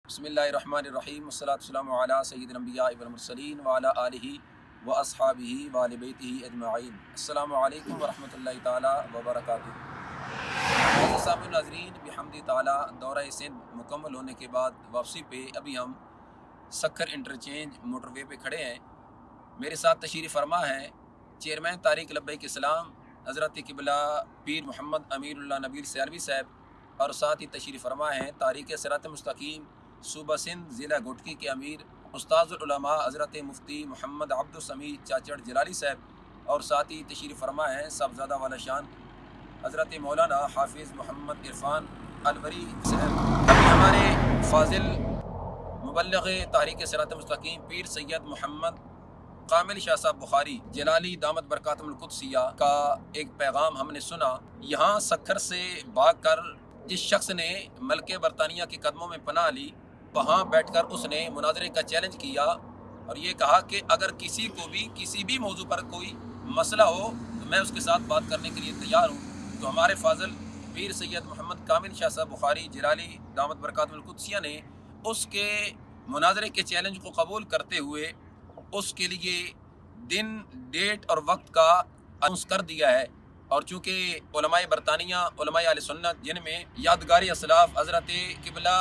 بسم اللہ الرحمن الرحیم والصلاۃ والسلام علی سید الانبیاء والمرسلین وعلی آلہ و اصحابہ وآل بیتہ اجمعین۔ السلام علیکم ورحمۃ اللہ تعالی وبرکاتہ۔ عزیز سامعین ناظرین، بحمد تعالی دورہ سندھ مکمل ہونے کے بعد واپسی پہ ابھی ہم سکھر انٹرچینج موٹر وے پہ کھڑے ہیں۔ میرے ساتھ تشریف فرما ہے چیئرمین تحریک لبیک اسلام حضرت قبلہ پیر محمد امیر اللہ نبیل سیالوی صاحب، اور ساتھ ہی تشریف فرما ہے تحریک صراط مستقیم صوبہ سندھ ضلع گھٹکی کے امیر استاذ العلماء حضرت مفتی محمد عبد السمیع چاچڑ جلالی صاحب، اور ساتھ ہی تشریف فرما ہے صاحبزادہ والا شان حضرت مولانا حافظ محمد عرفان الوری صاحب۔ ابھی ہمارے فاضل مبلغ تحریک صراط مستقیم پیر سید محمد کامل شاہ صاحب بخاری جلالی دامت برکاتم القدسیہ کا ایک پیغام ہم نے سنا۔ یہاں سکھر سے بھاگ کر جس شخص نے ملکہ برطانیہ کے قدموں میں پناہ لی، وہاں بیٹھ کر اس نے مناظرے کا چیلنج کیا اور یہ کہا کہ اگر کسی کو بھی کسی بھی موضوع پر کوئی مسئلہ ہو تو میں اس کے ساتھ بات کرنے کے لیے تیار ہوں۔ تو ہمارے فاضل پیر سید محمد کامل شاہ صاحب بخاری جلالی دامت برکاتم القدسیہ نے اس کے مناظرے کے چیلنج کو قبول کرتے ہوئے اس کے لیے دن، ڈیٹ اور وقت کا اناؤنس کر دیا ہے۔ اور چونکہ علماء برطانیہ، علماء اہل سنت، جن میں یادگاری اسلاف حضرت قبلہ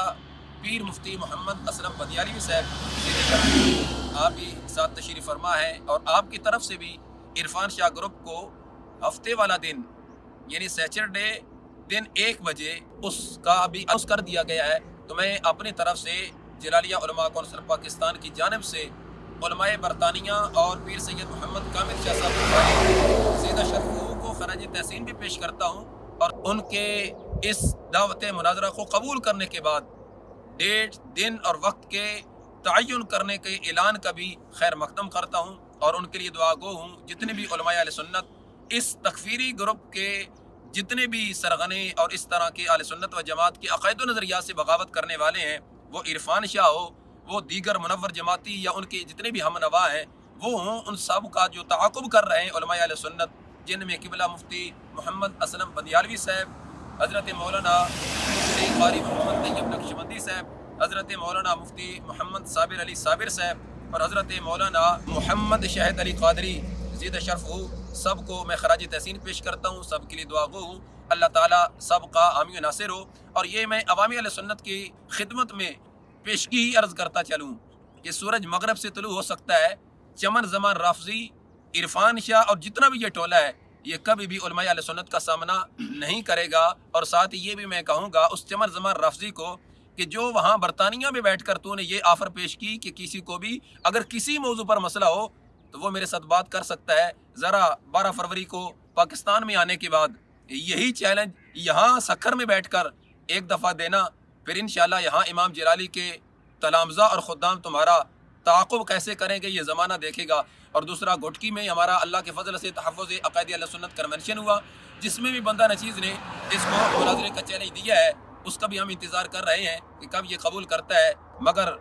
پیر مفتی محمد اسلم بدیالی صاحب آپ بھی ساتھ تشریف فرما ہے، اور آپ کی طرف سے بھی عرفان شاہ گروپ کو ہفتے والا دن یعنی سیچرڈے دن 1 بجے اس کا بھی اناؤنس کر دیا گیا ہے۔ تو میں اپنی طرف سے جلالیہ علماء کونسل پاکستان کی جانب سے علماء برطانیہ اور پیر سید محمد کامل شاہ صاحب زیدہ شرفو کو خراج تحسین بھی پیش کرتا ہوں، اور ان کے اس دعوت مناظرہ کو قبول کرنے کے بعد ڈیٹ، دن اور وقت کے تعین کرنے کے اعلان کا بھی خیر مقدم کرتا ہوں، اور ان کے لیے دعا گو ہوں جتنے بھی علماء اہل سنت اس تکفیری گروپ کے جتنے بھی سرغنے اور اس طرح کے اہل سنت و جماعت کے عقائد و نظریات سے بغاوت کرنے والے ہیں، وہ عرفان شاہ ہو، وہ دیگر منور جماعتی یا ان کے جتنے بھی ہم نوا ہیں وہ ہوں، ان سب کا جو تعاقب کر رہے ہیں علماء اہل سنت، جن میں قبلہ مفتی محمد اسلم بدیالوی صاحب، حضرت مولانا مفتی قاری محمد طیب نقشبندی صاحب، حضرت مولانا مفتی محمد صابر علی صابر صاحب، اور حضرت مولانا محمد شاہد علی قادری زیدہ شرف ہو، سب کو میں خراج تحسین پیش کرتا ہوں، سب کے لیے دعا گو ہوں، اللہ تعالیٰ سب کا حامی و ناصر ہو۔ اور یہ میں عوامی اہل سنت کی خدمت میں پیشگی ہی عرض کرتا چلوں کہ سورج مغرب سے طلوع ہو سکتا ہے، چمن زمان رافضی، عرفان شاہ اور جتنا بھی یہ ٹولہ ہے یہ کبھی بھی علماء اہل سنت کا سامنا نہیں کرے گا۔ اور ساتھ ہی یہ بھی میں کہوں گا اس چمن زمان رافضی کو کہ جو وہاں برطانیہ میں بیٹھ کر تو نے یہ آفر پیش کی کہ کسی کو بھی اگر کسی موضوع پر مسئلہ ہو تو وہ میرے ساتھ بات کر سکتا ہے، ذرا 12 فروری کو پاکستان میں آنے کے بعد یہی چیلنج یہاں سکھر میں بیٹھ کر ایک دفعہ دینا، پھر انشاءاللہ یہاں امام جلالی کے تلامذہ اور خدام تمہارا تعاقب کیسے کریں گے یہ زمانہ دیکھے گا۔ اور دوسرا گھٹکی میں ہمارا اللہ کے فضل سے تحفظ عقائد اہل سنت کنونشن ہوا، جس میں بھی بندہ نچیز نے اس کو مناظرے کا چیلنج دیا ہے، اس کا بھی ہم انتظار کر رہے ہیں کہ کب یہ قبول کرتا ہے۔ مگر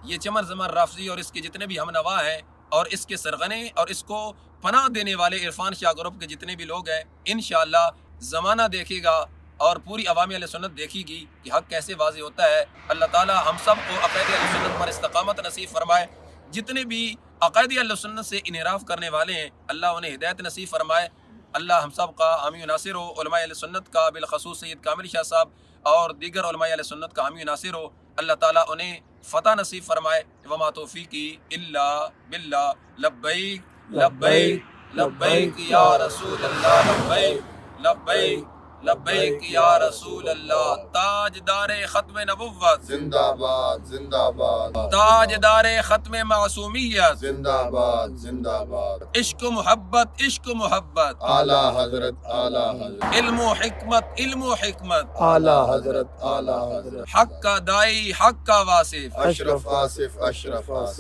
یہ چمن زمان رافضی اور اس کے جتنے بھی ہم نوا ہیں اور اس کے سرغنے اور اس کو پناہ دینے والے عرفان شاہ گروپ کے جتنے بھی لوگ ہیں، انشاءاللہ زمانہ دیکھے گا اور پوری عوامی اہل سنت دیکھے گی کہ حق کیسے واضح ہوتا ہے۔ اللہ تعالی ہم سب کو عقائد اہل سنت پر استقامت نصیب فرمائے، جتنے بھی عقائد اہل سنت سے انحراف کرنے والے ہیں اللہ انہیں ہدایت نصیب فرمائے۔ اللہ ہم سب کا حامی و ناصر ہو، علماء اہل سنت کا بالخصوص سید کامل شاہ صاحب اور دیگر علماء اہل سنت کا حامی و ناصر ہو، اللہ تعالیٰ انہیں فتح نصیب فرمائے۔ وما توفیقی الا باللہ، لبیک لبیک لبیک یا رسول اللہ، لبیک لبیک لبیک یا رسول اللہ۔ تاجدار ختم نبوت زندہ باد زندہ باد، تاجدار ختم معصومیت زندہ باد زندہ باد، عشق و محبت، عشق و محبت، اعلیٰ حضرت اعلیٰ حضرت، علم و حکمت، علم و حکمت، اعلیٰ حضرت اعلیٰ حضرت، حق کا دائی، حق کا واصف، اشرف آصف اشرف آصف،